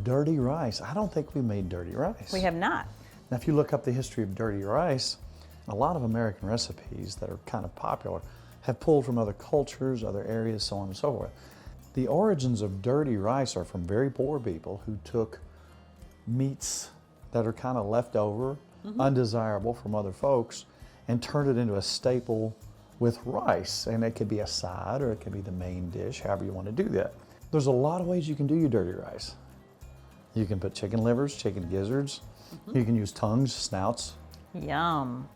dirty rice. I don't think we made dirty rice. We have not. Now, if you look up the history of dirty rice, a lot of American recipes that are kind of popular have pulled from other cultures, other areas, so on and so forth. The origins of dirty rice are from very poor people who took meats that are kind of left over, undesirable from other folks, and turned it into a staple with rice. And it could be a side or it could be the main dish, however you want to do that. There's a lot of ways you can do your dirty rice. You can put chicken livers, chicken gizzards. You can use tongues, snouts. Yum.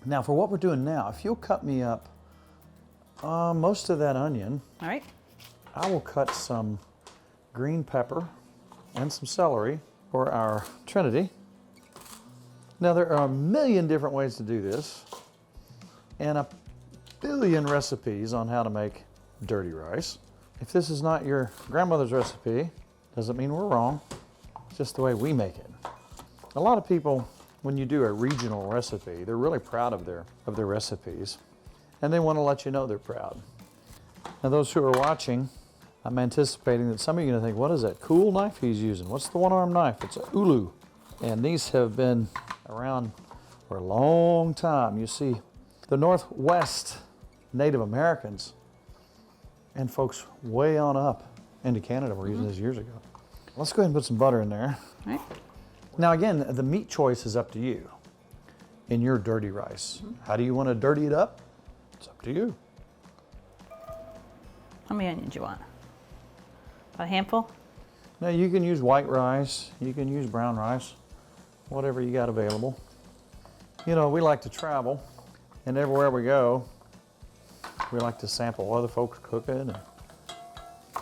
Now, for what we're doing now, if you'll cut me up most of that onion, All right. I will cut some green pepper and some celery for our Trinity. Now, there are a million different ways to do this and a billion recipes on how to make dirty rice. If this is not your grandmother's recipe, doesn't mean we're wrong. It's just the way we make it. A lot of people, when you do a regional recipe, they're really proud of their recipes, and they want to let you know they're proud. Now, those who are watching, I'm anticipating that some of you are going to think, what is that cool knife he's using? What's the one-armed knife? It's a ulu. And these have been around for a long time. You see, the Northwest Native Americans and folks way on up into Canada were using this years ago. Let's go ahead and put some butter in there. All right. Now again, the meat choice is up to you in your dirty rice. How do you want to dirty it up? It's up to you. How many onions do you want? About a handful? Now you can use white rice, you can use brown rice, whatever you got available. You know, we like to travel, and everywhere we go, we like to sample other folks cooking and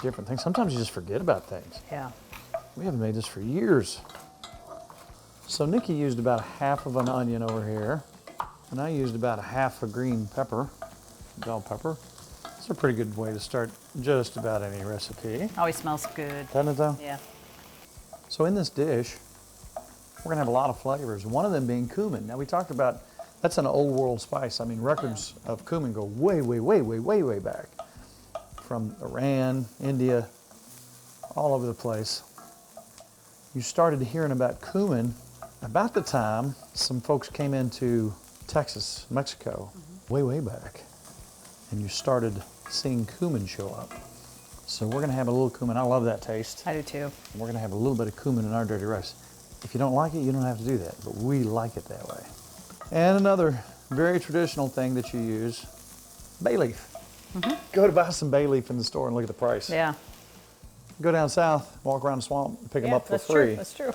different things. Sometimes you just forget about things. Yeah. We haven't made this for years. So Nikki used about half of an onion over here, and I used about a half a green pepper, bell pepper. It's a pretty good way to start just about any recipe. Always smells good. Doesn't it though? Yeah. So in this dish, we're gonna have a lot of flavors, one of them being cumin. Now we talked about, that's an old world spice. I mean, records of cumin go way, way, way, way, way, way back. From Iran, India, all over the place. You started hearing about cumin about the time some folks came into Texas, Mexico, way, way back. And you started seeing cumin show up. So we're gonna have a little cumin. I love that taste. I do too. And we're gonna have a little bit of cumin in our dirty rice. If you don't like it, you don't have to do that, but we like it that way. And another very traditional thing that you use, bay leaf. Go to buy some bay leaf in the store and look at the price. Yeah. Go down south, walk around the swamp, and pick them up for that's free. True. That's true.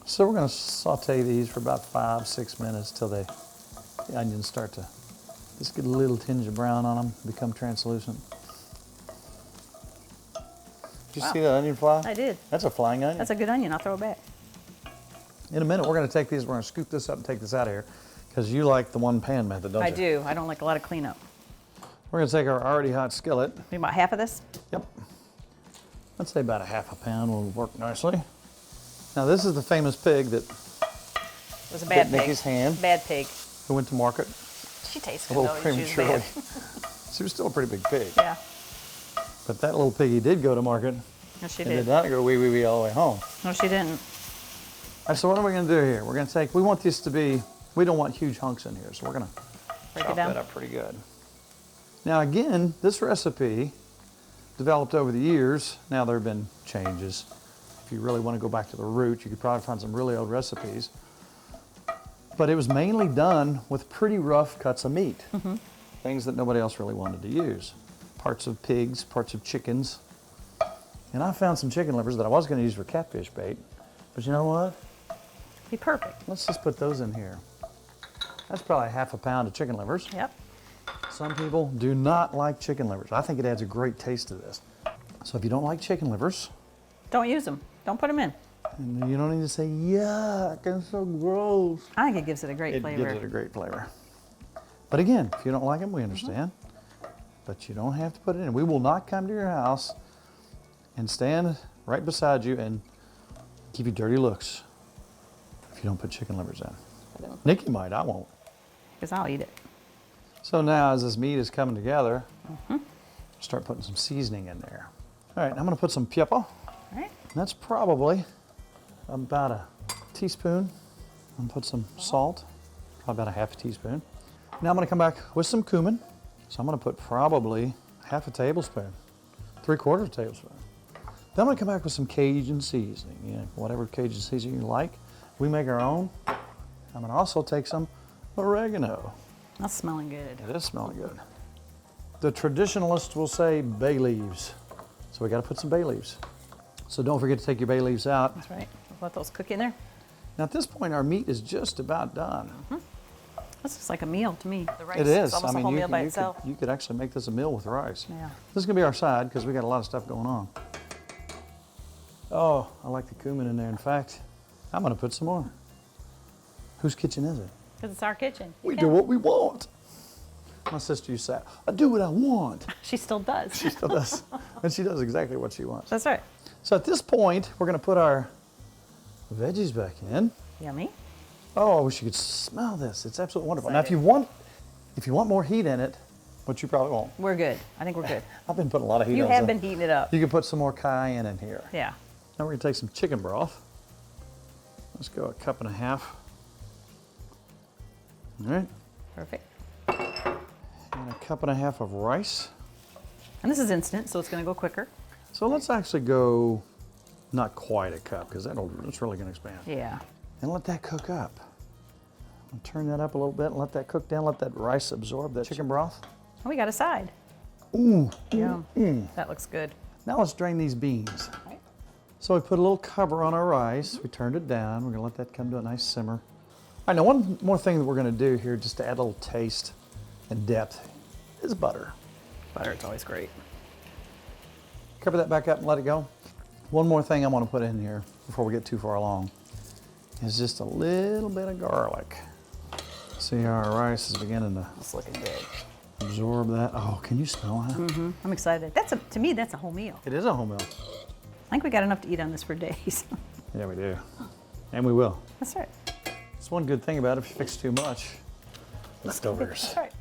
So we're gonna saute these for about 5-6 minutes till the onions start to just get a little tinge of brown on them, become translucent. Did you see that onion fly? I did. That's a flying onion. That's a good onion. I'll throw it back. In a minute, we're gonna take these, we're gonna scoop this up and take this out of here, because you like the one pan method, don't you? I do. I don't like a lot of cleanup. We're gonna take our already hot skillet. Maybe about half of this? Yep. I'd say about a half a pound will work nicely. Now this is the famous pig that It was a bad bit pig. Nikki's hand, Bad pig. who went to market She tastes a good little though. She was prematurely. bad. She was still a pretty big pig. Yeah. But that little piggy did go to market No, she and did. did not go wee wee wee all the way home. No, she didn't. All right, so what are we gonna do here? We're gonna take, we want this to be, we don't want huge hunks in here, so we're gonna Break it chop down. that up pretty good. Now again, this recipe developed over the years. Now there have been changes. If you really want to go back to the root, you could probably find some really old recipes. But it was mainly done with pretty rough cuts of meat. Things that nobody else really wanted to use. Parts of pigs, parts of chickens. And I found some chicken livers that I was going to use for catfish bait. But you know what? Be perfect. Let's just put those in here. That's probably half a pound of chicken livers. Yep. Some people do not like chicken livers. I think it adds a great taste to this. So if you don't like chicken livers, Don't use them. Don't put them in. and you don't need to say, yuck, it's so gross. I think it gives it a great flavor. It gives it a great flavor. But again, if you don't like them, we understand. But you don't have to put it in. We will not come to your house and stand right beside you and give you dirty looks if you don't put chicken livers in. Nikki might, I won't. Because I'll eat it. So now as this meat is coming together, start putting some seasoning in there. All right, I'm gonna put some pepper. All right. That's probably about a teaspoon. I'm gonna put some salt, probably about a half a teaspoon. Now I'm gonna come back with some cumin. So I'm gonna put probably half a tablespoon, 3/4 tablespoon. Then I'm gonna come back with some Cajun seasoning, whatever Cajun seasoning you like. We make our own. I'm gonna also take some oregano. That's smelling good. It is smelling good. The traditionalists will say bay leaves. So we gotta put some bay leaves. So don't forget to take your bay leaves out. That's right. Let those cook in there. Now at this point, our meat is just about done. This looks like a meal to me. The rice It is. It's almost a whole meal by itself. You could actually make this a meal with rice. Yeah. This is gonna be our side because we got a lot of stuff going on. Oh, I like the cumin in there. In fact, I'm gonna put some more. Whose kitchen is it? Because it's our kitchen. We Yeah. do what we want. My sister used to say, I do what I want. She still does. She still does. And she does exactly what she wants. That's right. So at this point, we're gonna put our veggies back in. Yummy. Oh, I wish you could smell this. It's absolutely wonderful. Now, Excited. if you want more heat in it, which you probably won't. We're good. I think we're good. I've been putting a lot of heat You on it. have been heating it up. You can put some more cayenne in here. Yeah. Now we're gonna take some chicken broth. Let's go 1.5 cups. All right, Perfect. and 1.5 cups of rice. And this is instant, so it's going to go quicker. So let's actually go not quite a cup because it's really gonna expand. Yeah. And let that cook up. I'll turn that up a little bit and let that cook down, let that rice absorb that chicken broth. Oh, we got a side. Ooh. Yum. That looks good. Now let's drain these beans. Right. So we put a little cover on our rice. We turned it down. We're gonna let that come to a nice simmer. All right, now one more thing that we're gonna do here just to add a little taste and depth is butter. Butter, it's always great. Cover that back up and let it go. One more thing I wanna put in here before we get too far along is just a little bit of garlic. See how our rice is beginning to It's looking good. absorb that. Oh, can you smell that? I'm excited. To me, that's a whole meal. It is a whole meal. I think we got enough to eat on this for days. Yeah, we do. And we will. That's right. It's one good thing about it, if you fix too much, leftovers. That's right.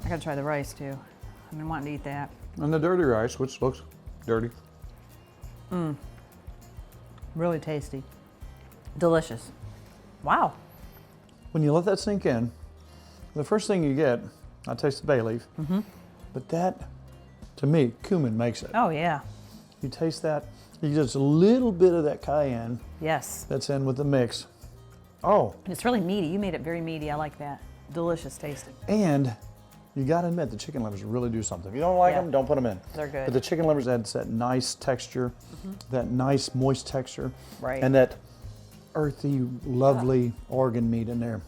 I gotta try the rice too. I've been wanting to eat that. And the dirty rice, which looks dirty. Really tasty. Delicious. Wow. When you let that sink in, the first thing you get, I taste the bay leaf, but that, to me, cumin makes it. Oh yeah. You taste that, you get just a little bit of that cayenne Yes. that's in with the mix. Oh, And it's really meaty. You made it very meaty. I like that. Delicious tasting. and you gotta admit, the chicken livers really do something. If you don't like Yeah. them, don't put them in. They're good. But the chicken livers adds that nice texture, that nice moist texture, Right. and that earthy, lovely organ meat in there.